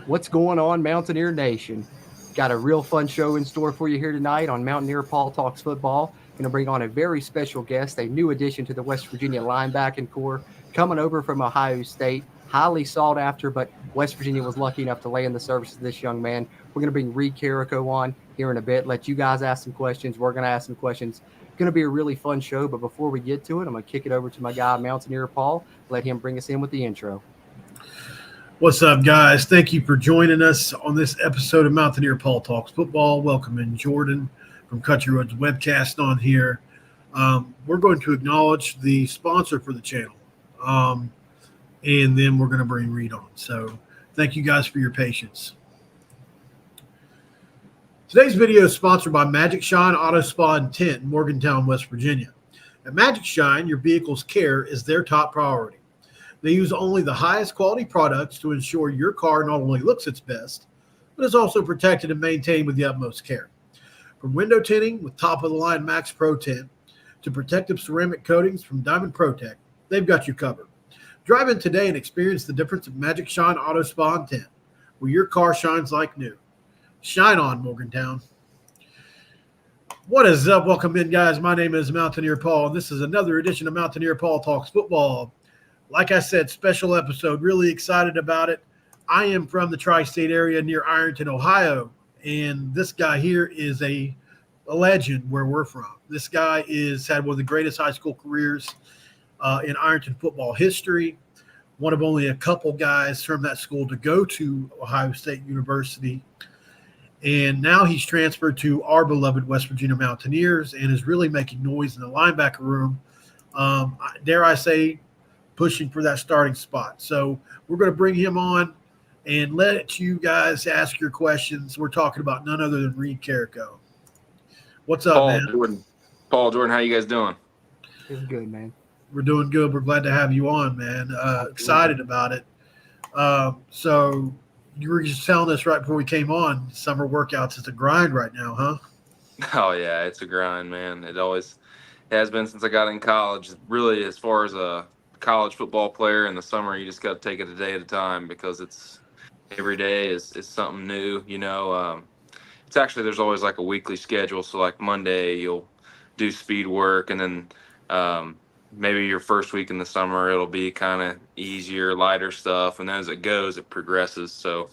What's going on, Mountaineer Nation? Got a real fun show in store for you here tonight on Mountaineer Paul Talks Football. Going to bring on a very special guest, a new addition to the West Virginia linebacking corps, coming over from Ohio State. Highly sought after, but West Virginia was lucky enough to land the services of this young man. We're going to bring Reid Carrico on here in a bit, let you guys ask some questions. We're going to ask some questions. Going to be a really fun show, but before we get to it, I'm going to kick it over to my guy, Mountaineer Paul, let him bring us in with the intro. What's up, guys? Thank you for joining us on this episode of Mountaineer Paul Talks Football. Welcome in Jorden from Country Roads Webcast on here. We're going to acknowledge the sponsor for the channel, and then we're going to bring Reid on. So thank you guys for your patience. Today's video is sponsored by Magic Shine Auto Spa and Tint in Morgantown, West Virginia. At Magic Shine, your vehicle's care is their top priority. They use only the highest quality products to ensure your car not only looks its best, but is also protected and maintained with the utmost care. From window tinting with top-of-the-line Max Pro Tint to protective ceramic coatings from Diamond Protect, they've got you covered. Drive in today and experience the difference of Magic Shine Auto Spa and Tint, where your car shines like new. Shine on, Morgantown. What is up? Welcome in, guys. My name is Mountaineer Paul, and this is another edition of Mountaineer Paul Talks Football. Like I said, special episode. Really excited about it. I am from the tri-state area near Ironton, Ohio, and this guy here is a legend where we're from. This guy had one of the greatest high school careers in Ironton football history. One of only a couple guys from that school to go to Ohio State University. And now he's transferred to our beloved West Virginia Mountaineers and is really making noise in the linebacker room. Dare I say, pushing for that starting spot. So we're going to bring him on and let you guys ask your questions. We're talking about none other than Reid Carrico. What's up, man? Paul, Jorden, how you guys doing? It's good, man. We're doing good. We're glad to have you on, man. Excited about it. So you were just telling us right before we came on, summer workouts is a grind right now, huh? Oh, yeah, it's a grind, man. It always has been since I got in college. Really, as far as a college football player in the summer, you just got to take it a day at a time because it's every day is something new. It's actually, there's always like a weekly schedule. So like Monday you'll do speed work, and then maybe your first week in the summer it'll be kind of easier, lighter stuff, and then as it goes it progresses. So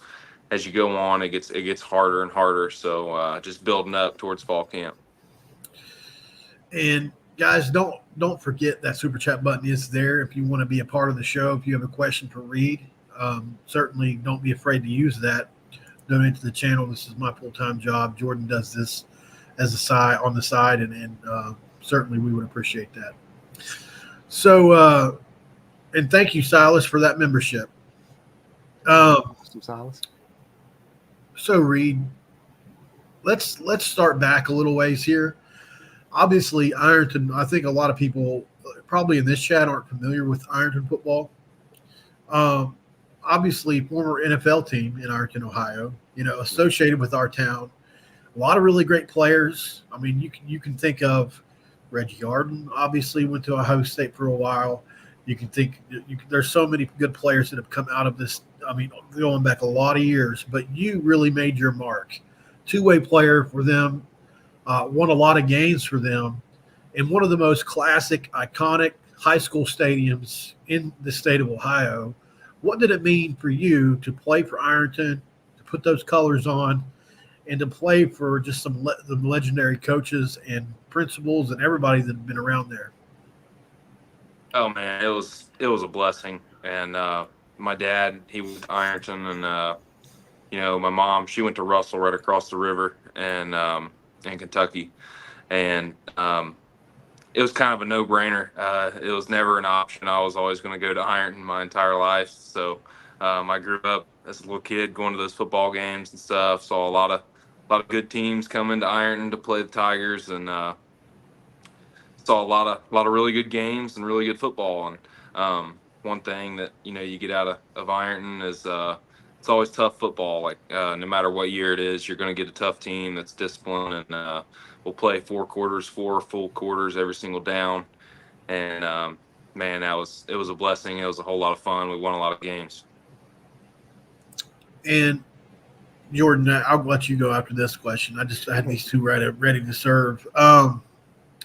as you go on, it gets harder and harder. So just building up towards fall camp. And guys, don't forget that super chat button is there if you want to be a part of the show. If you have a question for Reid, certainly don't be afraid to use that. Donate to the channel. This is my full-time job. Jorden does this as a side on the side, and certainly we would appreciate that. So, and thank you, Silas, for that membership. Awesome, Silas. So, Reid, let's start back a little ways here. Obviously, Ironton, I think a lot of people probably in this chat aren't familiar with Ironton football. Obviously, former NFL team in Ironton, Ohio, associated with our town. A lot of really great players. I mean, you can think of Reid Carrico, obviously went to Ohio State for a while. You can think there's so many good players that have come out of this. I mean, going back a lot of years, but you really made your mark. Two-way player for them. Won a lot of games for them, in one of the most classic, iconic high school stadiums in the state of Ohio. What did it mean for you to play for Ironton, to put those colors on, and to play for just the legendary coaches and principals and everybody that had been around there? Oh man, it was a blessing. And my dad, he went to Ironton, and my mom, she went to Russell right across the river, and in Kentucky, and it was kind of a no-brainer. It was never an option. I was always going to go to Ironton my entire life. So I grew up as a little kid going to those football games and stuff. Saw a lot of good teams come into Ironton to play the Tigers, and saw a lot of really good games and really good football. And one thing that you get out of Ironton is it's always tough football. Like no matter what year it is, you're going to get a tough team that's disciplined, and we'll play 4 full quarters every single down. And man, it was a blessing. It was a whole lot of fun. We won a lot of games. And Jordan, I'll let you go after this question. I had these two ready to serve.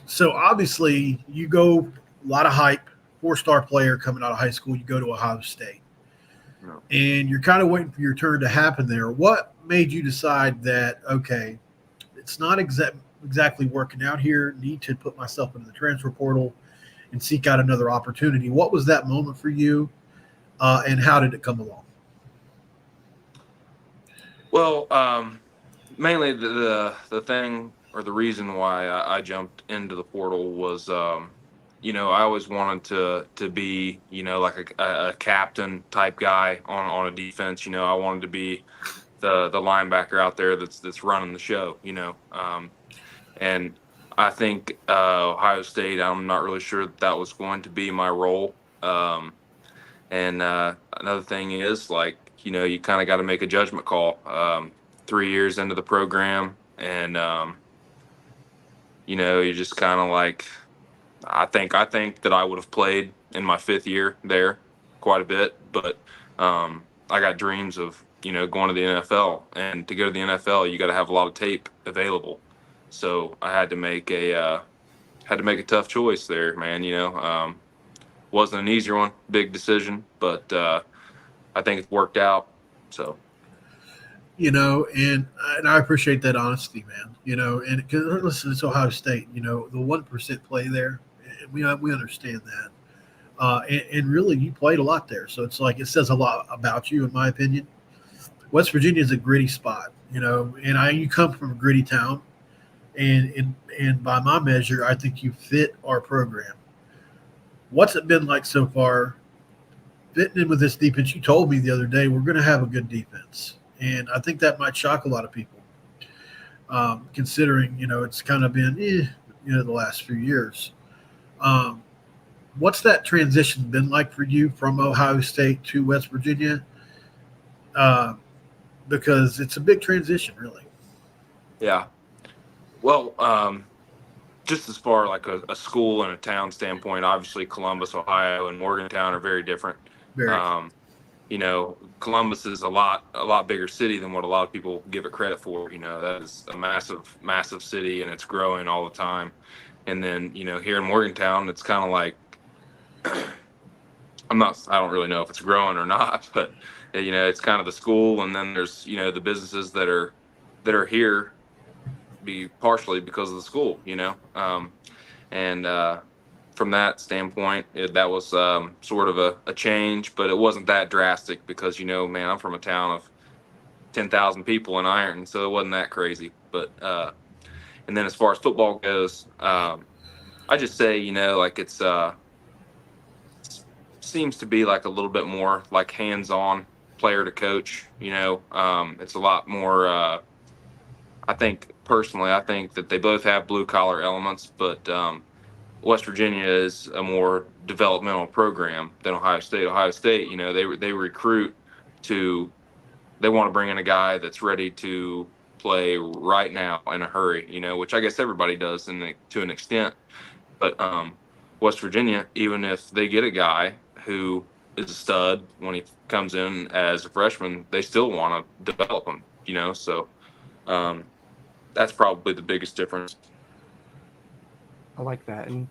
So obviously, you go a lot of hype, 4-star player coming out of high school. You go to Ohio State, and you're kind of waiting for your turn to happen there. What made you decide that okay, it's not exactly working out here? Need to put myself into the transfer portal and seek out another opportunity. What was that moment for you, and how did it come along? Well, mainly the thing or the reason why I jumped into the portal was, I always wanted to be, like a captain type guy on a defense. I wanted to be the linebacker out there that's running the show. And I think Ohio State, I'm not really sure that was going to be my role. And another thing is, like, you kind of got to make a judgment call. 3 years into the program, and you're just kind of like, I think that I would have played in my 5th year there quite a bit, but I got dreams of going to the NFL, and to go to the NFL, you got to have a lot of tape available. So I had to make a tough choice there, man. Wasn't an easy one, big decision, but I think it's worked out. So, And I appreciate that honesty, man. And cause, listen, it's Ohio State. The 1% play there, and we understand that. And really, you played a lot there, so it's like it says a lot about you, in my opinion. West Virginia is a gritty spot, and you come from a gritty town, and by my measure, I think you fit our program. What's it been like so far fitting in with this defense? You told me the other day we're going to have a good defense, and I think that might shock a lot of people, considering it's kind of been the last few years. What's that transition been like for you from Ohio State to West Virginia? Because it's a big transition, really. yeah. Well, just as far like a school and a town standpoint, obviously Columbus, Ohio, and Morgantown are very different. Very. Columbus is a lot bigger city than what a lot of people give it credit for. That is a massive city, and it's growing all the time. And then, here in Morgantown, it's kind of like, I don't really know if it's growing or not, but it's kind of the school, and then there's the businesses that are here be partially because of the school, and from that standpoint, that was sort of a change, but it wasn't that drastic because man, I'm from a town of 10,000 people in Ironton, so it wasn't that crazy. But and then as far as football goes, I just say like it's seems to be like a little bit more like hands-on player to coach. It's a lot more. I think that they both have blue collar elements, but West Virginia is a more developmental program than Ohio State. Ohio State, they recruit they want to bring in a guy that's ready to play right now in a hurry, which I guess everybody does to an extent. But West Virginia, even if they get a guy who is a stud when he comes in as a freshman, they still want to develop him, So that's probably the biggest difference. I like that. And,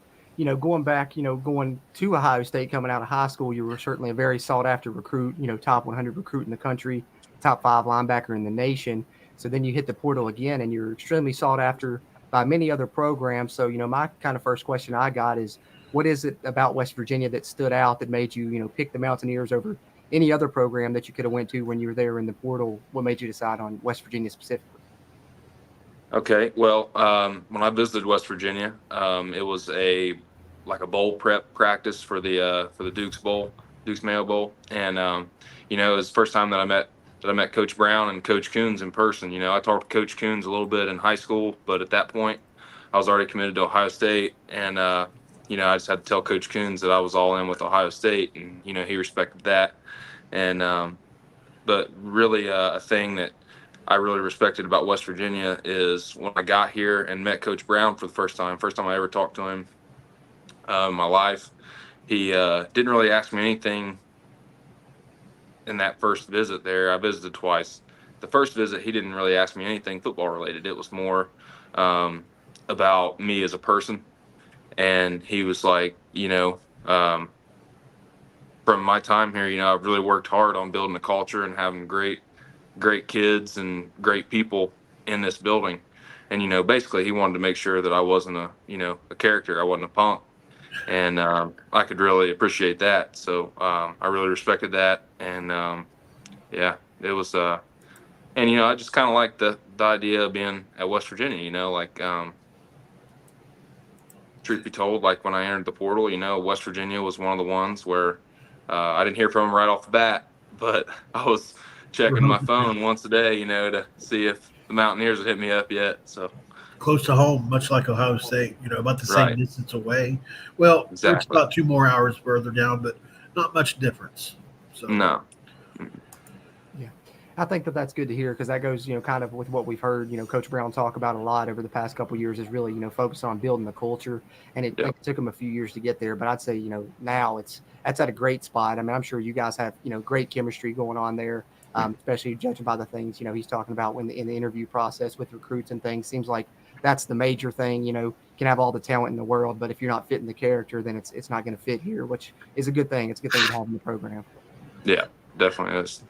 going back, going to Ohio State, coming out of high school, you were certainly a very sought after recruit, top 100 recruit in the country, top 5 linebacker in the nation. So then you hit the portal again, and you're extremely sought after by many other programs. So, my kind of first question I got is, what is it about West Virginia that stood out that made you, pick the Mountaineers over any other program that you could have went to when you were there in the portal? What made you decide on West Virginia specifically? Okay, well, when I visited West Virginia, it was a bowl prep practice for the Duke's Mayo Bowl, and it was the first time that I met Coach Brown and Coach Coons in person. I talked to Coach Coons a little bit in high school, but at that point, I was already committed to Ohio State, and I just had to tell Coach Coons that I was all in with Ohio State, and he respected that, and but really a thing that I really respected about West Virginia is when I got here and met Coach Brown for the first time I ever talked to him in my life. He didn't really ask me anything in that first visit there. I visited twice, the first visit, he didn't really ask me anything football related. It was more about me as a person. And he was like, from my time here, I've really worked hard on building a culture and having great kids and great people in this building. And, basically he wanted to make sure that I wasn't a character. I wasn't a punk. And I could really appreciate that. So I really respected that. And yeah, it was, and, I just kind of like the idea of being at West Virginia, truth be told, like when I entered the portal, West Virginia was one of the ones where I didn't hear from them right off the bat, but I was checking my phone once a day, to see if the Mountaineers had hit me up yet. So close to home, much like Ohio State, about the same Right. distance away. Well, it's Exactly. about 2 more hours further down, but not much difference. So No. I think that that's good to hear, because that goes, kind of with what we've heard, Coach Brown talk about a lot over the past couple of years, is really, focus on building the culture. And it took him a few years to get there, but I'd say, now that's at a great spot. I mean, I'm sure you guys have, great chemistry going on there, especially judging by the things, he's talking about in the interview process with recruits and things. Seems like that's the major thing. You can have all the talent in the world, but if you're not fitting the character, then it's not going to fit here, which is a good thing. It's a good thing to have in the program. Yeah, definitely is.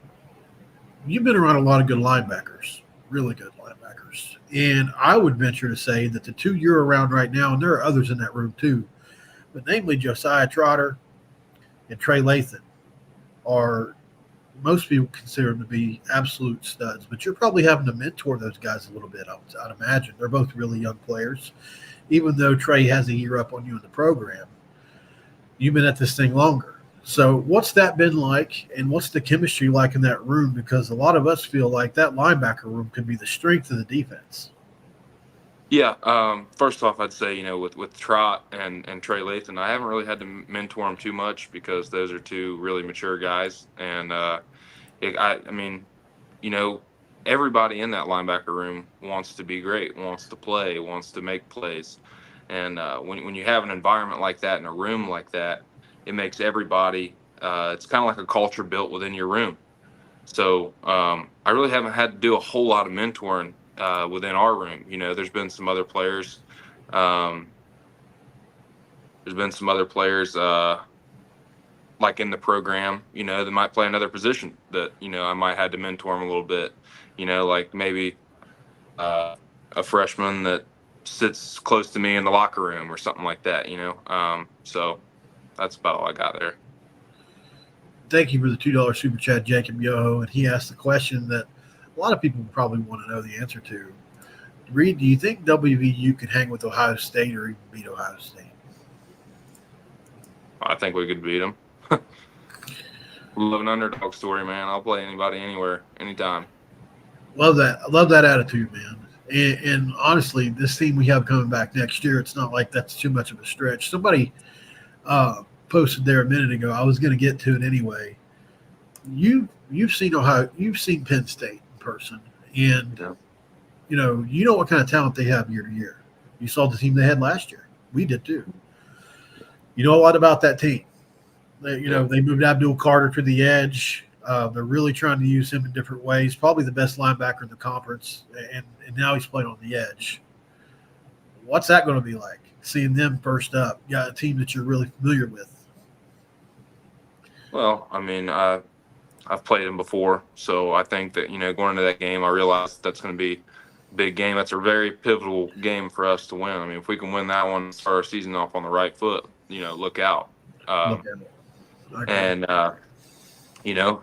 You've been around a lot of good linebackers, really good linebackers. And I would venture to say that the 2 you're around right now, and there are others in that room too, but namely Josiah Trotter and Trey Lathan, are most people consider them to be absolute studs. But you're probably having to mentor those guys a little bit, I'd imagine. They're both really young players. Even though Trey has a year up on you in the program, you've been at this thing longer. So what's that been like, and what's the chemistry like in that room? Because a lot of us feel like that linebacker room could be the strength of the defense. Yeah. First off, I'd say, with Trot and Trey Lathan, I haven't really had to mentor them too much, because those are 2 really mature guys. And I mean, everybody in that linebacker room wants to be great, wants to play, wants to make plays. And when you have an environment like that in a room like that, it makes everybody, it's kind of like a culture built within your room. So I really haven't had to do a whole lot of mentoring within our room. There's been some other players. Like in the program, that might play another position that, I might have to mentor them a little bit, like maybe a freshman that sits close to me in the locker room or something like that, so that's about all I got there. Thank you for the $2 super chat, Jacob Yoho. And he asked the question that a lot of people probably want to know the answer to. Reid, do you think WVU could hang with Ohio State or even beat Ohio State? I think we could beat them. Love an underdog story, man. I'll play anybody, anywhere, anytime. Love that. I love that attitude, man. And honestly, this team we have coming back next year, it's not like that's too much of a stretch. Somebody posted there a minute ago. I was going to get to it anyway. You've seen Ohio, you've seen Penn State in person, and you know what kind of talent they have year to year. You saw the team they had last year. We did too. You know a lot about that team. They moved Abdul Carter to the edge. They're really trying to use him in different ways. Probably the best linebacker in the conference, and now he's playing on the edge. What's that going to be like, seeing them first up? You got a team that you're really familiar with. Well, I mean, I've played them before, so I think that, going into that game, I realized that's going to be a big game. That's a very pivotal game for us to win. I mean, if we can win that one, start our season off on the right foot, look out. And, I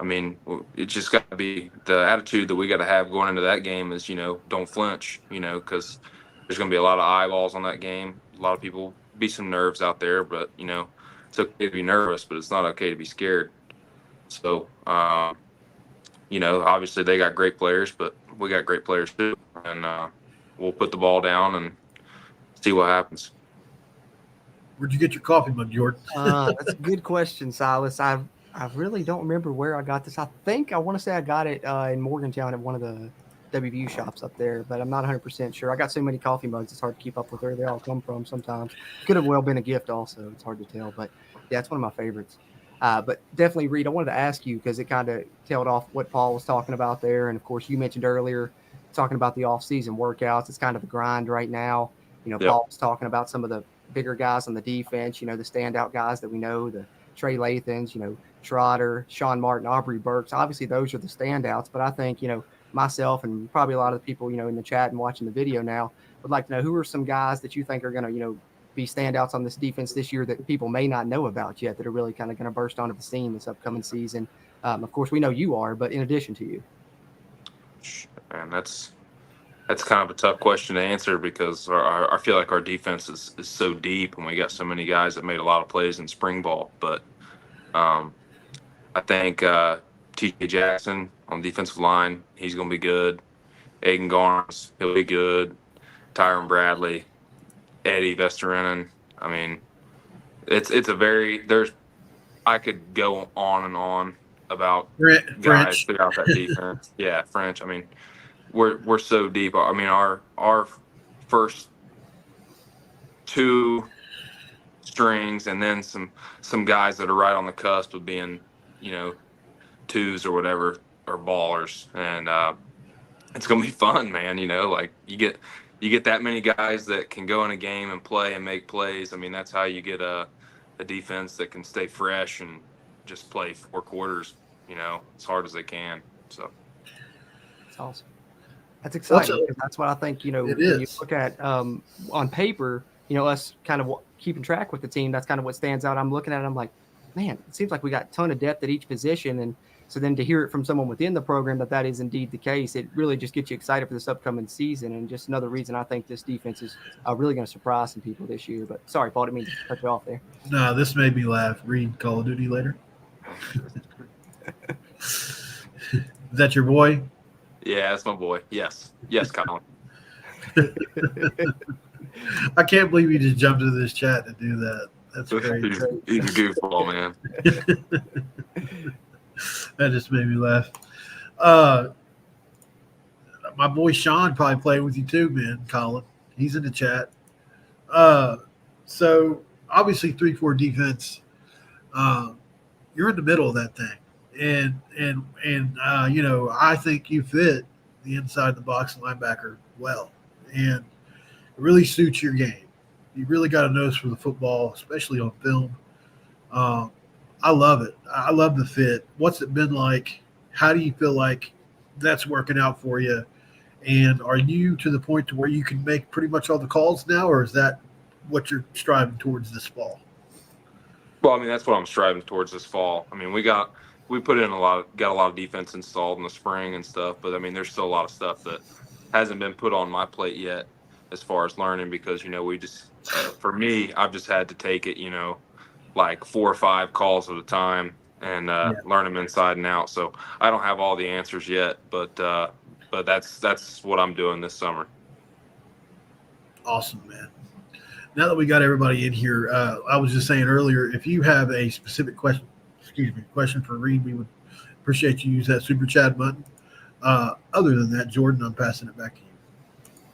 mean, it's just got to be the attitude that we got to have going into that game is, don't flinch, because there's going to be a lot of eyeballs on that game. A lot of people, be some nerves out there, but, it's okay to be nervous, but it's not okay to be scared. So, obviously they got great players, but we got great players too. And we'll put the ball down and see what happens. Where'd you get your coffee mug, Jorden? That's a good question, Silas. I really don't remember where I got this. I want to say I got it in Morgantown at one of the WVU shops up there, but I'm not 100% sure. I got so many coffee mugs, it's hard to keep up with where they all come from sometimes. Could have well been a gift also. It's hard to tell, but yeah, it's one of my favorites. But definitely, Reid, I wanted to ask you because it kind of tailed off what Paul was talking about there. And of course, you mentioned earlier talking about the off-season workouts. It's kind of a grind right now. Yep. Paul was talking about some of the bigger guys on the defense, the standout guys that we know, the Trey Lathans, Trotter, Sean Martin, Aubrey Burks. Obviously, those are the standouts. But I think, myself and probably a lot of the people, in the chat and watching the video now would like to know who are some guys that you think are going to, be standouts on this defense this year that people may not know about yet that are really kind of going to burst onto the scene this upcoming season. Of course, we know you are, but in addition to you. And that's kind of a tough question to answer because I feel like our defense is so deep and we got so many guys that made a lot of plays in spring ball. But I think T.J. Jackson on the defensive line, he's going to be good. Aiden Garnes, he'll be good. Tyron Bradley, Eddie Vesterinen. I mean, it's a very I could go on and on about guys throughout that defense. Yeah, French. I mean, we're so deep. I mean, our first two strings and then some guys that are right on the cusp of being, twos or whatever, or ballers, and it's gonna be fun, man. Like you get that many guys that can go in a game and play and make plays. I mean, that's how you get a defense that can stay fresh and just play 4 quarters, as hard as they can. So that's awesome. That's exciting because that's what I think, when you look at on paper, us kind of keeping track with the team, that's kind of what stands out. I'm looking at it, I'm like, man, it seems like we got a ton of depth at each position. And so then to hear it from someone within the program that is indeed the case, it really just gets you excited for this upcoming season. And just another reason I think this defense is really going to surprise some people this year. But sorry, Paul, didn't mean to cut you off there. No, this made me laugh. Read Call of Duty later. Is that your boy? Yeah, that's my boy. Yes, Colin. I can't believe you just jumped into this chat to do that. That's great. He's a goofball, man. That just made me laugh. My boy Sean probably played with you too, man, Colin. He's in the chat. So obviously 3-4 defense. You're in the middle of that thing. And I think you fit the inside the box linebacker well. And it really suits your game. You really got a nose for the football, especially on film. I love it. I love the fit. What's it been like? How do you feel like that's working out for you? And are you to the point to where you can make pretty much all the calls now, or is that what you're striving towards this fall? Well, I mean, that's what I'm striving towards this fall. I mean, we put in got a lot of defense installed in the spring and stuff, but I mean, there's still a lot of stuff that hasn't been put on my plate yet as far as learning because, we just, for me, I've just had to take it, like 4 or 5 calls at a time and learn them inside and out. So I don't have all the answers yet, but that's what I'm doing this summer. Awesome, man. Now that we got everybody in here, I was just saying earlier, if you have a specific question for Reid, we would appreciate you use that super chat button. Other than that, Jorden, I'm passing it back to you.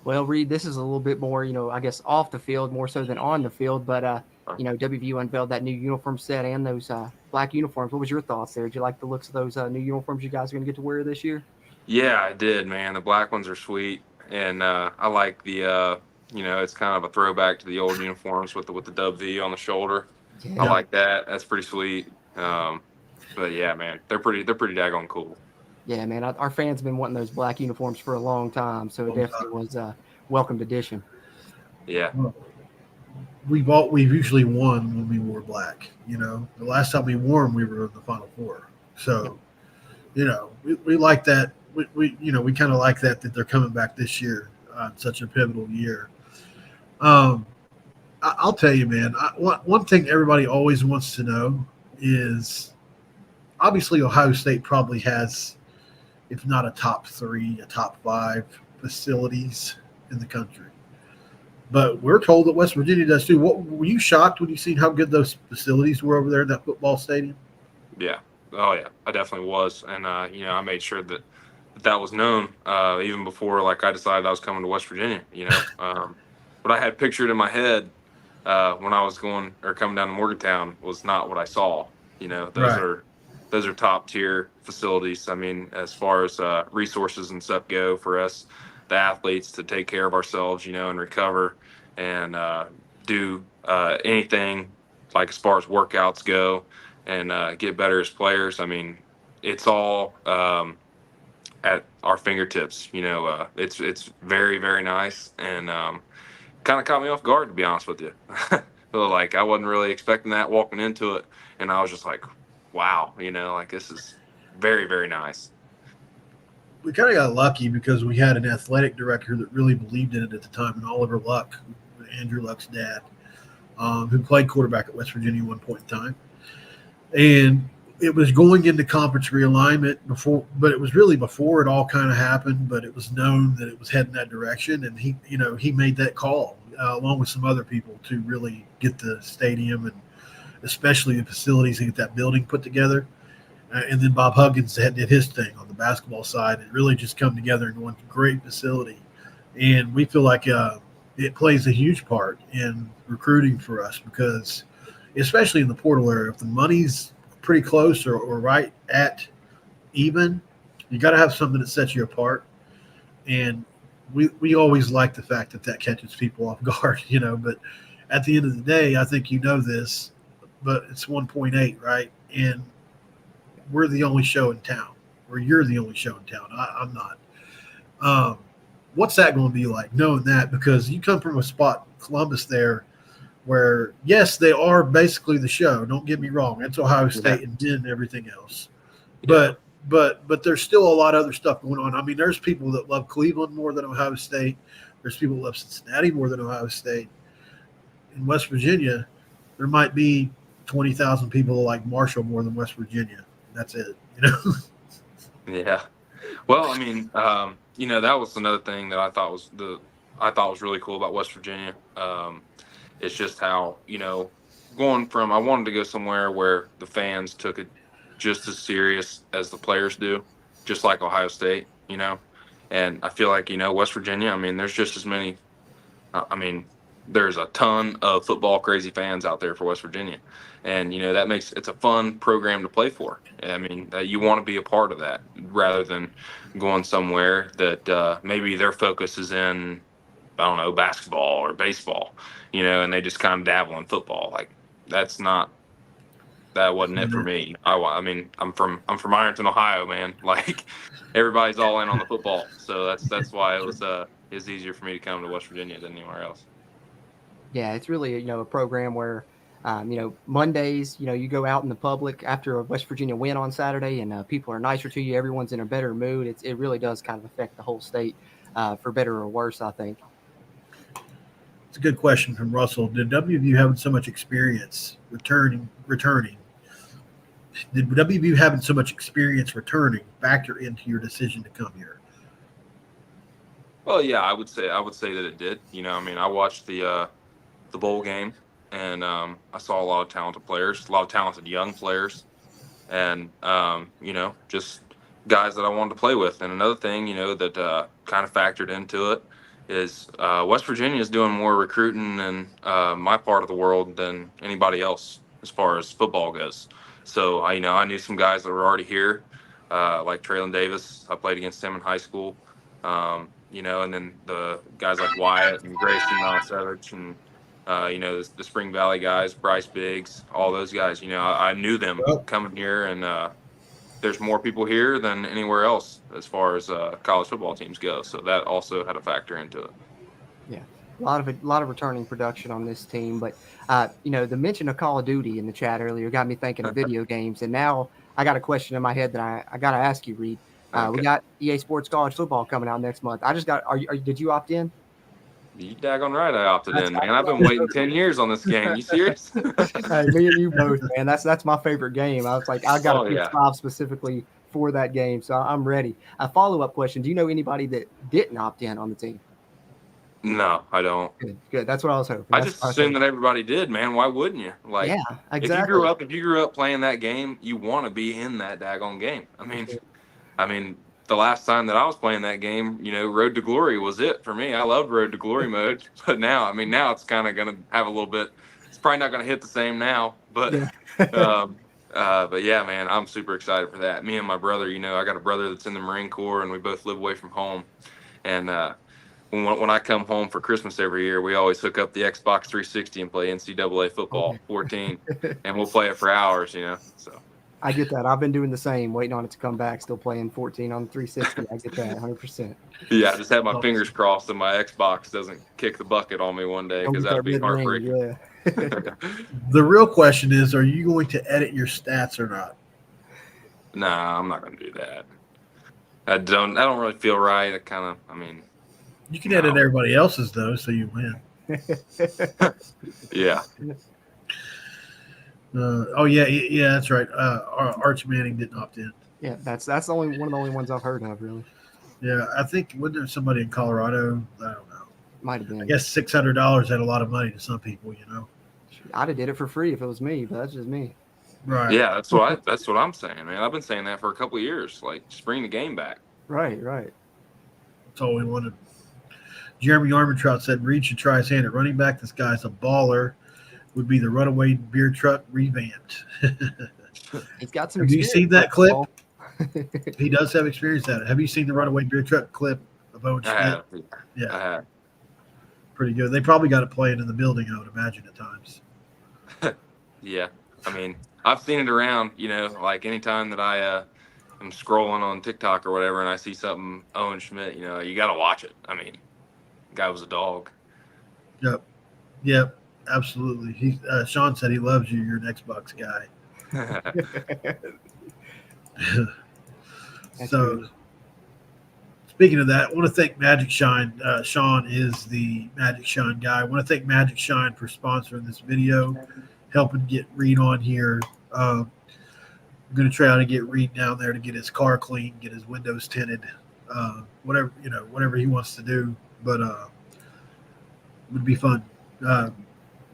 Well, Reid, this is a little bit more, I guess off the field more so than on the field, but WVU unveiled that new uniform set and those black uniforms. What was your thoughts there? Did you like the looks of those new uniforms you guys are going to get to wear this year? Yeah, I did, man. The black ones are sweet, and I like the it's kind of a throwback to the old uniforms with the W on the shoulder. Yeah. I like that. That's pretty sweet. But yeah, man, they're pretty daggone cool. Yeah, man, our fans have been wanting those black uniforms for a long time, so it definitely was a welcomed addition. Yeah. Well, we've usually won when we wore black. The last time we wore them, we were in the Final Four. So, we like that. We kind of like that they're coming back this year on such a pivotal year. I'll tell you, man, one thing everybody always wants to know is obviously Ohio State probably has, if not a top 3, a top 5 facilities in the country. But we're told that West Virginia does too. Were you shocked when you seen how good those facilities were over there in that football stadium? Yeah. Oh, yeah. I definitely was. And, I made sure that was known even before, like, I decided I was coming to West Virginia, What I had pictured in my head when I was coming down to Morgantown was not what I saw, You know, Right. those are top tier facilities. I mean, as far as resources and stuff go for us, the athletes, to take care of ourselves, you know, and recover and do anything like as far as workouts go and get better as players. I mean, it's all at our fingertips. You know, it's very very nice and kind of caught me off guard, to be honest with you. So, like, I wasn't really expecting that walking into it, and I was just like, wow, you know, like this is very very nice. We kind of got lucky because we had an athletic director that really believed in it at the time, and Oliver Luck, Andrew Luck's dad, who played quarterback at West Virginia at one point in time. And it was going into conference realignment before, but it was really before it all kind of happened. But it was known that it was heading that direction, and he made that call along with some other people to really get the stadium and especially the facilities and get that building put together. And then Bob Huggins did his thing on the basketball side. It really just come together in one great facility, and we feel like it plays a huge part in recruiting for us because, especially in the portal area, if the money's pretty close or right at even, you got to have something that sets you apart. And we always like the fact that catches people off guard, you know. But at the end of the day, I think you know this, but it's 1.8, right? And we're the only show in town, or you're the only show in town. I'm not. What's that going to be like, knowing that? Because you come from a spot, Columbus, there, where, yes, they are basically the show. Don't get me wrong. It's Ohio State and then everything else. Yeah. But there's still a lot of other stuff going on. I mean, there's people that love Cleveland more than Ohio State. There's people that love Cincinnati more than Ohio State. In West Virginia, there might be 20,000 people that like Marshall more than West Virginia. That's it, you know? Yeah. Well, I mean, you know, that was another thing that I thought was really cool about West Virginia. It's just how, you know, I wanted to go somewhere where the fans took it just as serious as the players do, just like Ohio State, you know. And I feel like, you know, West Virginia, I mean, there's just as many. I mean, there's a ton of football crazy fans out there for West Virginia, and you know that makes it's a fun program to play for. I mean, you want to be a part of that rather than going somewhere that maybe their focus is in, I don't know, basketball or baseball, you know, and they just kind of dabble in football. Like that wasn't it for me. I mean, I'm from Ironton, Ohio, man. Like everybody's all in on the football, so that's why it was easier for me to come to West Virginia than anywhere else. Yeah, it's really, you know, a program where, you know, Mondays, you know, you go out in the public after a West Virginia win on Saturday and people are nicer to you. Everyone's in a better mood. It really does kind of affect the whole state for better or worse, I think. It's a good question from Russell. Did WVU having so much experience returning? Did WVU having so much experience returning factor into your decision to come here? Well, yeah, I would say that it did. You know, I mean, I watched the bowl game, and I saw a lot of talented players, a lot of talented young players, and you know, just guys that I wanted to play with. And another thing, you know, that kind of factored into it is West Virginia is doing more recruiting in my part of the world than anybody else as far as football goes. So I knew some guys that were already here, like Traylon Davis. I played against him in high school. You know, and then the guys like Wyatt and Grayson Savage and you know, the Spring Valley guys, Bryce Biggs, all those guys. You know, I knew them coming here, and there's more people here than anywhere else as far as college football teams go. So that also had a factor into it. Yeah, a lot of returning production on this team. But you know, the mention of Call of Duty in the chat earlier got me thinking of video games, and now I got a question in my head that I got to ask you, Reid. Okay. We got EA Sports College Football coming out next month. I just got. Did you opt in? You daggone right, I opted in, man. I've been waiting 10 years on this game. You serious? Hey, me and you both, man. That's my favorite game. I was like, I got a PS5 specifically for that game, so I'm ready. A follow-up question: do you know anybody that didn't opt in on the team? No, I don't. Good. That's what I was hoping. I just assumed that everybody did, man. Why wouldn't you? Like, yeah, exactly. If you grew up playing that game, you want to be in that daggone game. I mean, the last time that I was playing that game, you know, Road to Glory was it for me. I loved Road to Glory mode, but now it's kind of going to have a little bit. It's probably not going to hit the same now, but But yeah, man, I'm super excited for that. Me and my brother, I got a brother that's in the Marine Corps, and we both live away from home. And when I come home for Christmas every year, we always hook up the Xbox 360 and play NCAA football 14, and we'll play it for hours. So I get that. I've been doing the same, waiting on it to come back, still playing 14 on 360. I get that 100%. yeah, I just have my fingers crossed that my Xbox doesn't kick the bucket on me one day, Don't because get that'd that be mid-range, heartbreaking. yeah. The real question is, are you going to edit your stats or not? Nah, I'm not gonna do that. I don't really feel right. You can edit No. everybody else's though, so you win. Yeah. Yeah, that's right. Arch Manning didn't opt in. Yeah, that's one of the only ones I've heard of, really. Yeah, I think wasn't there somebody in Colorado? I don't know. Might have been. I guess $600 had a lot of money to some people, I'd have did it for free if it was me, but that's just me. Right. Yeah, that's what I'm saying, man. I've been saying that for a couple of years. Like, just bring the game back. Right. That's all we wanted. Jeremy Armentrout said Reid should try his hand at running back. This guy's a baller. Would be the runaway beer truck revamped. He's got some. Have you experience seen that clip? ball. He does have experience at it. Have you seen the runaway beer truck clip of Owen I Schmidt? have. Yeah, I have. pretty good. They probably got it playing in the building, I would imagine, at times. Yeah. I mean, I've seen it around, like anytime that I am scrolling on TikTok or whatever and I see something Owen Schmidt, you got to watch it. I mean, the guy was a dog. Yep, absolutely. Sean said he loves you. You're an Xbox guy. So, speaking of that, I want to thank Magic Shine. Sean is the Magic Shine guy. I want to thank Magic Shine for sponsoring this video, helping get Reid on here. I'm going to try to get Reid down there to get his car clean, get his windows tinted, whatever he wants to do. But it would be fun.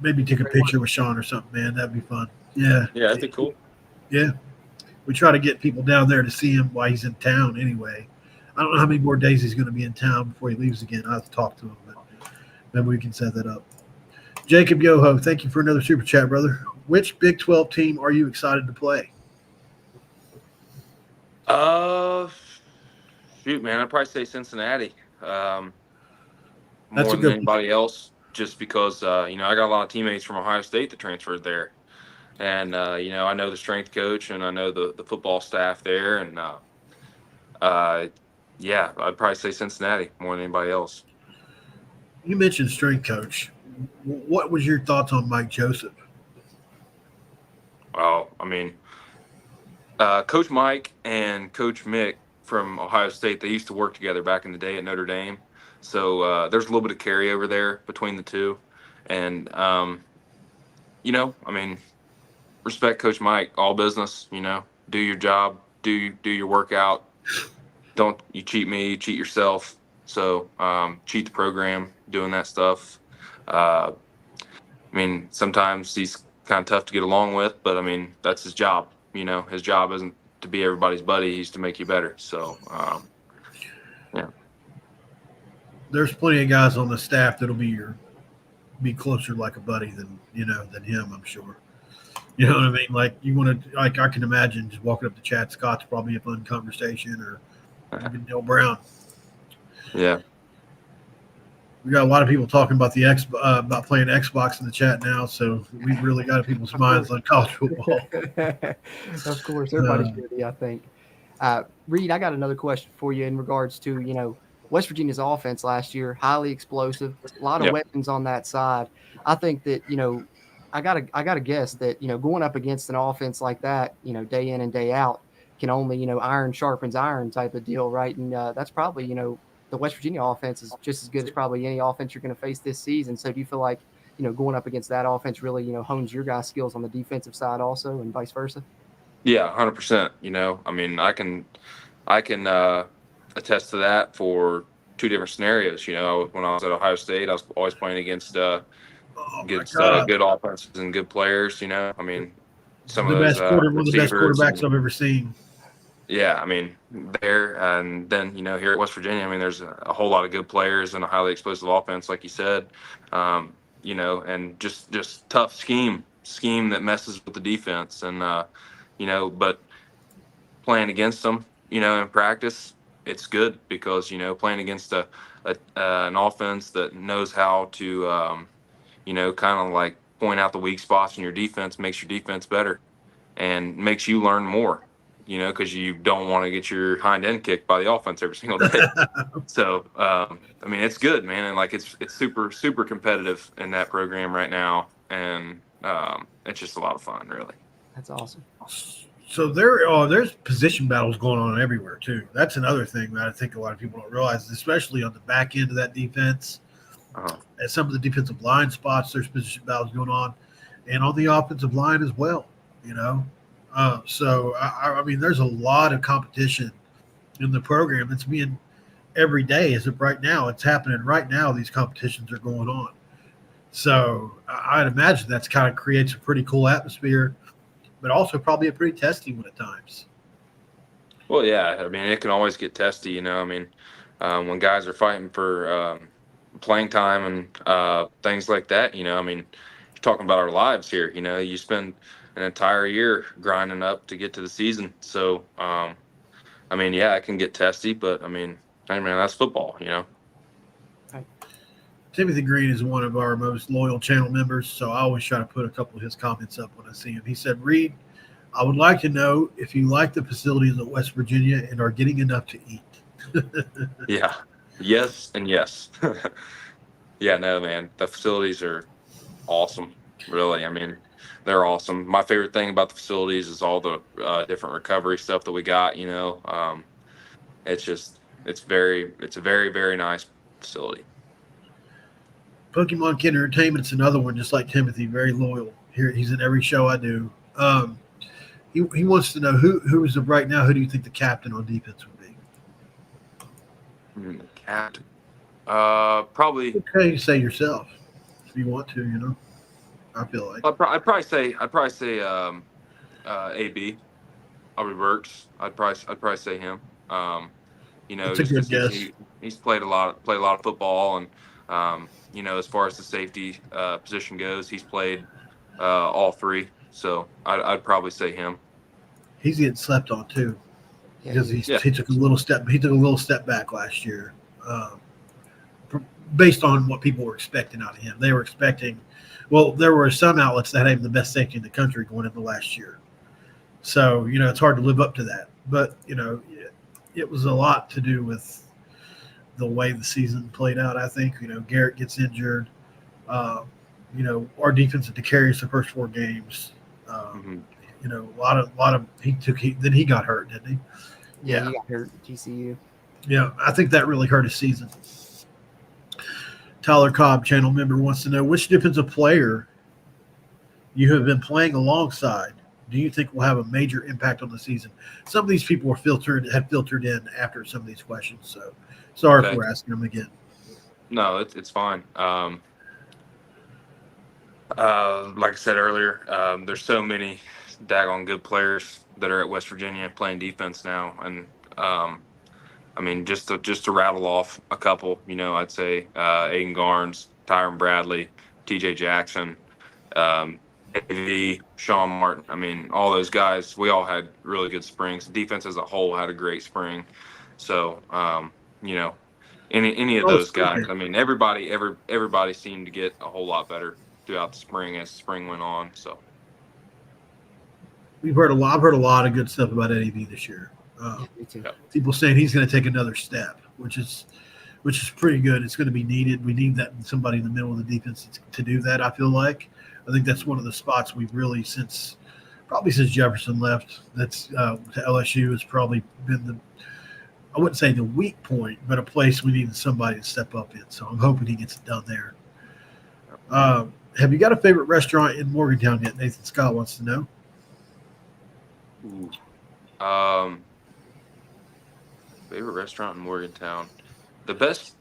Maybe take a picture with Sean or something, man. That'd be fun. Yeah. Yeah, that'd be cool. Yeah. We try to get people down there to see him while he's in town anyway. I don't know how many more days he's going to be in town before he leaves again. I'll have to talk to him, but maybe we can set that up. Jacob Yoho, thank you for another super chat, brother. Which Big 12 team are you excited to play? Shoot, man, I'd probably say Cincinnati. That's More a than good anybody else, just because I got a lot of teammates from Ohio State that transferred there, and I know the strength coach and I know the football staff there, and yeah, I'd probably say Cincinnati more than anybody else. You mentioned strength coach. What was your thoughts on Mike Joseph? Well, I mean, Coach Mike and Coach Mick from Ohio State, they used to work together back in the day at Notre Dame. So there's a little bit of carryover there between the two. And, I mean, respect Coach Mike, all business, do your job, do your workout. Don't you cheat me, you cheat yourself. So cheat the program doing that stuff. I mean, sometimes he's kind of tough to get along with, but I mean, that's his job. His job isn't to be everybody's buddy. He's to make you better. So, yeah. There's plenty of guys on the staff that'll be closer like a buddy than him, I'm sure. You know what I mean? Like I can imagine just walking up to Chad Scott's probably a fun conversation, or even Neil Brown. Yeah. We got a lot of people talking about about playing Xbox in the chat now, so we've really got people's minds on college football. Of course, everybody's ready, I think. Reid, I got another question for you in regards to, West Virginia's offense last year, highly explosive, a lot of weapons on that side. I think that, I gotta guess that, going up against an offense like that, day in and day out can only, iron sharpens iron type of deal, right? And that's probably, the West Virginia offense is just as good as probably any offense you're going to face this season. So do you feel like, going up against that offense really, hones your guys' skills on the defensive side also, and vice versa? Yeah, 100%. I mean, I can attest to that for two different scenarios. When I was at Ohio State, I was always playing against good offenses and good players. I mean, one of the best quarterbacks I've ever seen. Yeah, I mean, there, and then, here at West Virginia, I mean, there's a whole lot of good players and a highly explosive offense, like you said, and just tough scheme that messes with the defense. And, but playing against them, in practice, it's good because, playing against an offense that knows how to, kind of like point out the weak spots in your defense makes your defense better and makes you learn more, because you don't want to get your hind end kicked by the offense every single day. So, it's good, man. And like, it's super, super competitive in that program right now. And it's just a lot of fun, really. That's awesome. So there's position battles going on everywhere too. That's another thing that I think a lot of people don't realize, especially on the back end of that defense. At some of the defensive line spots, there's position battles going on, and on the offensive line as well. So there's a lot of competition in the program. It's being every day as of right now. It's happening right now. These competitions are going on. So I'd imagine that's kind of creates a pretty cool atmosphere, but also probably a pretty testy one at times. Well, yeah. It can always get testy, when guys are fighting for playing time and things like that, you're talking about our lives here. You spend an entire year grinding up to get to the season. So, yeah, it can get testy, but that's football, Right. Timothy Green is one of our most loyal channel members, so I always try to put a couple of his comments up when I see him. He said, Reid, I would like to know if you like the facilities at West Virginia and are getting enough to eat. Yeah. Yes and yes. Yeah, no, man. The facilities are awesome, really. They're awesome. My favorite thing about the facilities is all the different recovery stuff that we got, it's a very, very nice facility. Pokemon Kid Entertainment's another one, just like Timothy, very loyal. Here, he's in every show I do. He wants to know who is right now. Who do you think the captain on defense would be? Captain, probably. Okay, you say yourself if you want to. I feel like I'd probably say AB. Aubrey Burks. I'd probably say him. That's a good guess. He's played a lot of football, and as far as the safety position goes, he's played all three. So I'd probably say him. He's getting slept on too, because he took a little step. He took a little step back last year, based on what people were expecting out of him. They were expecting. Well, there were some outlets that had him the best safety in the country going into last year. So it's hard to live up to that. But it was a lot to do with the way the season played out. I think Garrett gets injured. Our defense had to carry us the first 4 games. A lot of then he got hurt, didn't he? Yeah, he got hurt at GCU. Yeah, I think that really hurt his season. Tyler Cobb, channel member, wants to know which defensive player you have been playing alongside do you think will have a major impact on the season? Some of these people have filtered in after some of these questions, so sorry if we're asking them again. No, it's fine. Like I said earlier, there's so many daggone good players that are at West Virginia playing defense now, and just to rattle off a couple, I'd say Aiden Garnes, Tyron Bradley, TJ Jackson, AV, Sean Martin. All those guys, we all had really good springs. The defense as a whole had a great spring. So, any of those guys, everybody seemed to get a whole lot better throughout the spring as spring went on. So I've heard a lot of good stuff about Eddie V this year. Me too. People saying he's going to take another step, which is pretty good. It's going to be needed. We need that somebody in the middle of the defense to do that. I feel like I think that's one of the spots we've really since Jefferson left. That's to LSU has probably been I wouldn't say the weak point, but a place we needed somebody to step up in. So I'm hoping he gets it done there. Have you got a favorite restaurant in Morgantown yet? Nathan Scott wants to know. Ooh. Favorite restaurant in Morgantown. The best.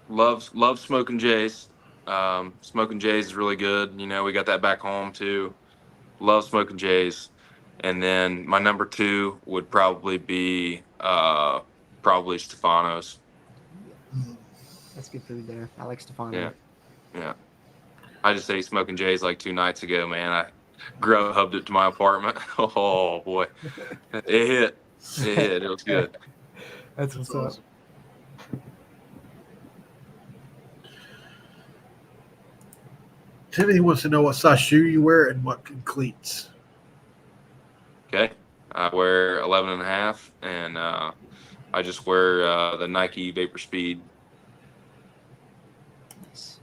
Love Smoking Jay's. Smoking Jay's is really good. We got that back home too. Love Smoking Jay's. And then my number 2 would probably be Stefano's. That's good food there. I like Stefano. Yeah. I just ate Smoking Jay's like 2 nights ago, man. Grubhubbed it to my apartment. Oh boy, it hit. It hit. It was good. That's what's up. Awesome. Timothy wants to know what size shoe you wear and what cleats. Okay, I wear 11 and a half, and I just wear the Nike Vapor Speed. Nice.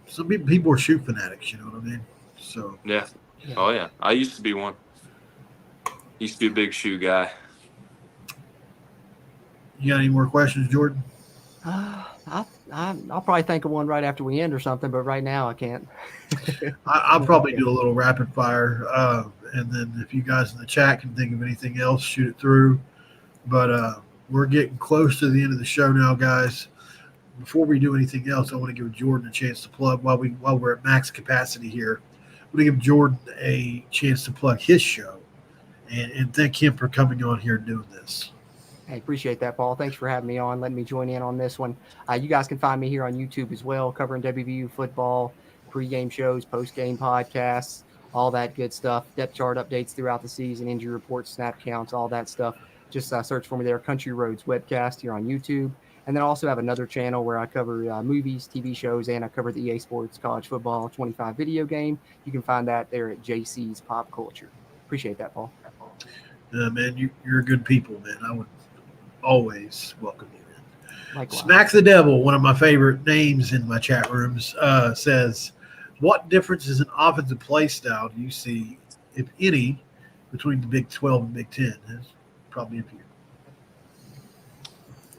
Some people are shoe fanatics, you know what I mean? So Yeah. Oh yeah, I used to be one. Used to be a big shoe guy. you got any more questions, Jordan? I'll probably think of one right after we end or something, but right now I can't. I'll probably do a little rapid fire, and then if you guys in the chat can think of anything else, shoot it through. But we're getting close to the end of the show now, guys. Before we do anything else, I want to give Jordan a chance to plug while we're at max capacity here. I want to give Jordan a chance to plug his show and thank him for coming on here and doing this. Hey, appreciate that, Paul. Thanks for having me on, letting me join in on this one. You guys can find me here on YouTube as well, covering WVU football, pregame shows, postgame podcasts, all that good stuff, depth chart updates throughout the season, injury reports, snap counts, all that stuff. Just search for me there, Country Roads Webcast here on YouTube. And then I also have another channel where I cover movies, TV shows, and I cover the EA Sports College Football 25 video game. You can find that there at JC's Pop Culture. Appreciate that, Paul. Man, you're good people, man. I would always welcome you in. Likewise. Smack the Devil, one of my favorite names in my chat rooms, says, what difference is an offensive play style do you see, if any, between the Big 12 and Big 10? That's probably a few.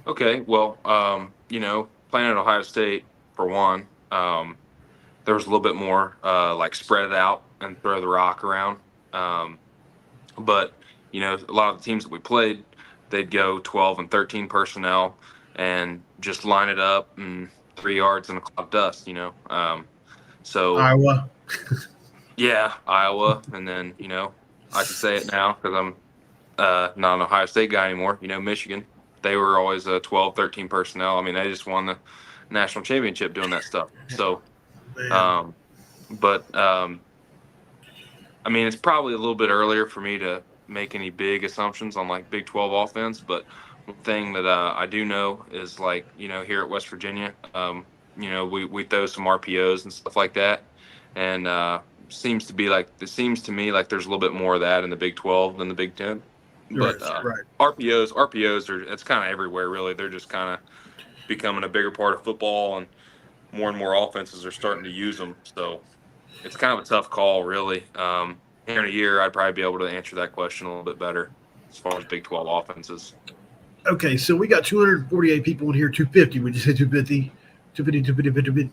Okay, well, playing at Ohio State, for one, there was a little bit more like spread it out and throw the rock around. But, a lot of the teams that we played, they'd go 12 and 13 personnel and just line it up and 3 yards in a cloud of dust, So Iowa. Yeah, Iowa. And then, I can say it now because I'm not an Ohio State guy anymore. Michigan. They were always a 12, 13 personnel. I mean, they just won the national championship doing that stuff. So, it's probably a little bit earlier for me to make any big assumptions on like Big 12 offense. But one thing that I do know is here at West Virginia, we throw some RPOs and stuff like that. And seems to me like there's a little bit more of that in the Big 12 than the Big 10. But right. RPOs it's kind of everywhere, really. They're just kind of becoming a bigger part of football, and more offenses are starting to use them. So it's kind of a tough call, really. Here in a year, I'd probably be able to answer that question a little bit better as far as Big 12 offenses. Okay, so we got 248 people in here, 250. Would you say 250? 250.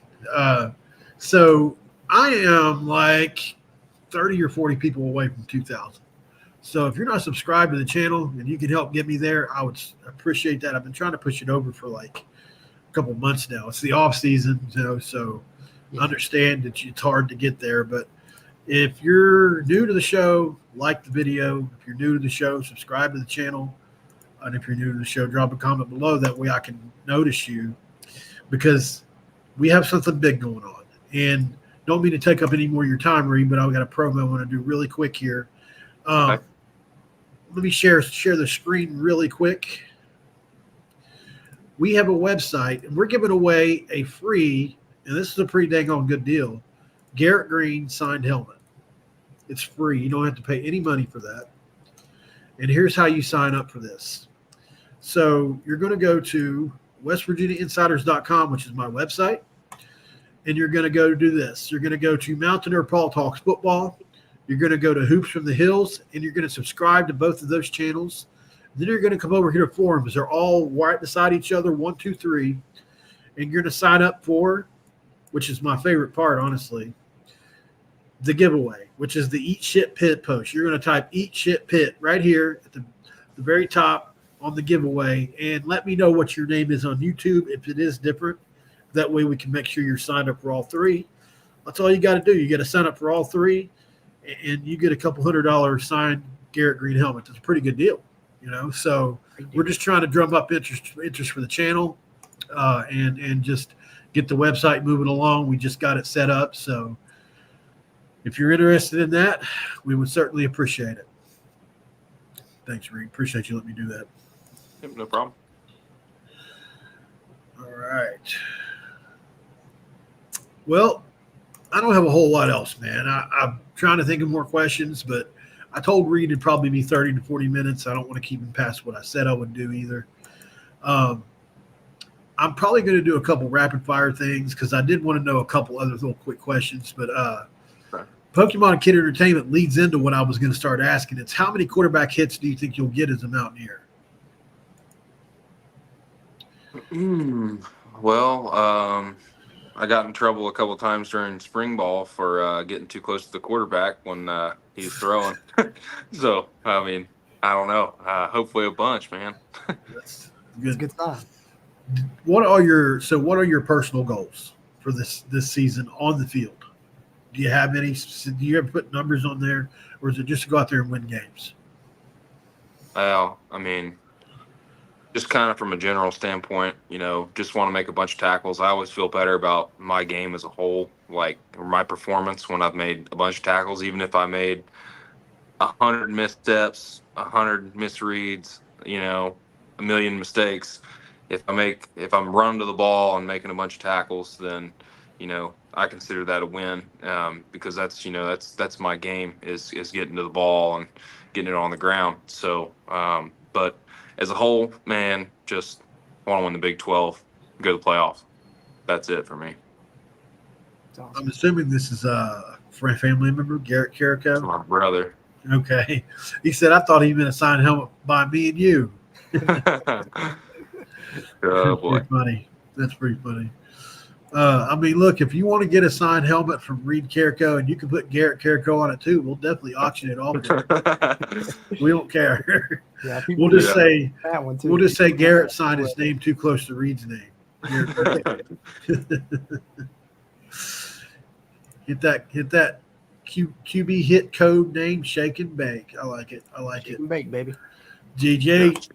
So I am like 30 or 40 people away from 2,000. So if you're not subscribed to the channel and you can help get me there, I would appreciate that. I've been trying to push it over for like a couple months now. It's the off season, so understand that it's hard to get there. But if you're new to the show, like the video. If you're new to the show, subscribe to the channel. And if you're new to the show, drop a comment below. That way I can notice you, because we have something big going on. And don't mean to take up any more of your time, Reid, but I've got a promo I want to do really quick here. Okay. Let me share the screen really quick. We have a website, and we're giving away a free, and this is a pretty dang on good deal, Garrett Green signed helmet. It's free. You don't have to pay any money for that. And here's how you sign up for this. So you're going to go to westvirginiainsiders.com, which is my website, and you're going to go do this. You're going to go to Mountaineer Paul Talks Football. You're going to go to Hoops from the Hills, and you're going to subscribe to both of those channels. Then you're going to come over here to forums. They're all right beside each other, 1, 2, 3. And you're going to sign up for, which is my favorite part, honestly, the giveaway, which is the Eat Shit Pit post. You're going to type Eat Shit Pit right here at the very top on the giveaway, and let me know what your name is on YouTube if it is different. That way we can make sure you're signed up for all 3. That's all you got to do. You got to sign up for all 3. And you get a couple $100 signed Garrett Green helmet. That's a pretty good deal, So we're just trying to drum up interest for the channel, and just get the website moving along. We just got it set up, so if you're interested in that, we would certainly appreciate it. Thanks, Reid. Appreciate you letting me do that. Yep, no problem. All right. Well, I don't have a whole lot else, man. I'm trying to think of more questions, but I told Reid it'd probably be 30 to 40 minutes. I don't want to keep him past what I said I would do either. I'm probably going to do a couple rapid fire things because I did want to know a couple other little quick questions. But Pokemon Kid Entertainment leads into what I was going to start asking. It's how many quarterback hits do you think you'll get as a Mountaineer? Well, I got in trouble a couple times during spring ball for getting too close to the quarterback when he was throwing. So, I mean, I don't know. Hopefully a bunch, man. That's It's a good sign. What are your personal goals for this season on the field? Do you have any? Do you ever put numbers on there, or is it just to go out there and win games? Well, I mean, just kind of from a general standpoint, just want to make a bunch of tackles. I always feel better about my game as a whole, like my performance when I've made a bunch of tackles, even if I made 100 missteps, 100 misreads, a million mistakes. If I'm running to the ball and making a bunch of tackles, then, I consider that a win, because that's my game is getting to the ball and getting it on the ground. So, but as a whole, man, just want to win the Big 12, go to the playoffs. That's it for me. Awesome. I'm assuming this is a family member, Reid Carrico. My brother. Okay. He said, I thought he meant a signed helmet by me and you. Oh, boy. Pretty funny. That's pretty funny. I mean, look, if you want to get a signed helmet from Reid Carrico and you can put Reid Carrico on it too, we'll definitely auction it off. We don't care. Yeah, We'll just say that one too. We'll just say Garrett signed his name too close to Reid's name. Hit that QB hit code name, shake and bake. I like it. Shake and bake, baby. GJ.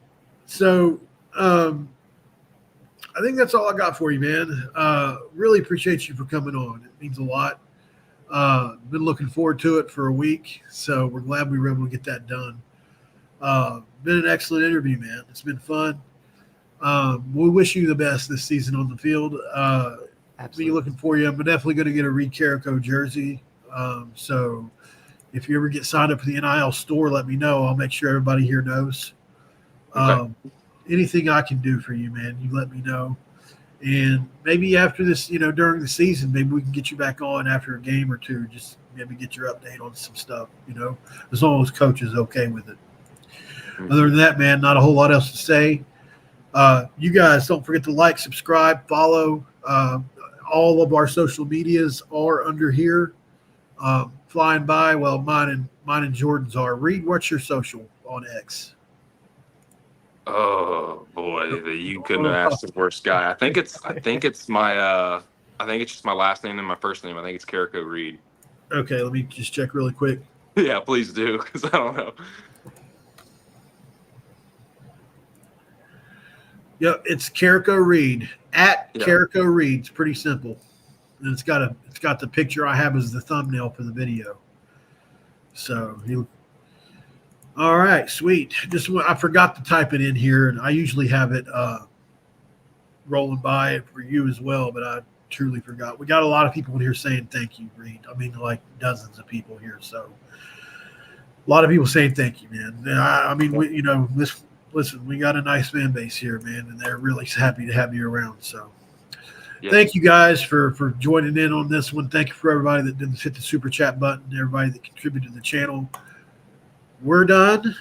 So I think that's all I got for you, man. Really appreciate you for coming on. It means a lot. Been looking forward to it for a week, so we're glad we were able to get that done. Been an excellent interview, man. It's been fun. We wish you the best this season on the field. Be looking for you. I'm definitely going to get a Reid Carrico jersey. So if you ever get signed up for the NIL store, let me know. I'll make sure everybody here knows. Okay. Anything I can do for you, man, you let me know. And maybe after this, during the season, maybe we can get you back on after a game or two, just maybe get your update on some stuff, as long as coach is okay with it. Mm-hmm. Other than that, man, not a whole lot else to say. You guys don't forget to like, subscribe, follow. All of our social medias are under here. Flying by. Well, mine and Jordan's are. Reid, what's your social on X? Oh boy, you couldn't have asked the worst guy. I think it's just my last name and my first name. I think it's Carrico Reid. Okay, let me just check really quick. Yeah, please do, because I don't know. Yep, it's Carrico Reid at Carrico Reid. It's pretty simple, and it's got the picture I have as the thumbnail for the video. So all right, sweet. I forgot to type it in here, and I usually have it rolling by it for you as well, but I truly forgot. We got a lot of people in here saying thank you, Reid. I mean, like dozens of people here. So a lot of people saying thank you, man. I mean, listen, we got a nice fan base here, man, and they're really happy to have you around. So Thank you guys for joining in on this one. Thank you for everybody that didn't hit the super chat button, everybody that contributed to the channel. We're done.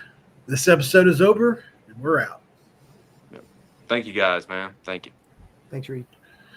This episode is over, and we're out. Thank you guys, man. Thank you. Thanks, Reid.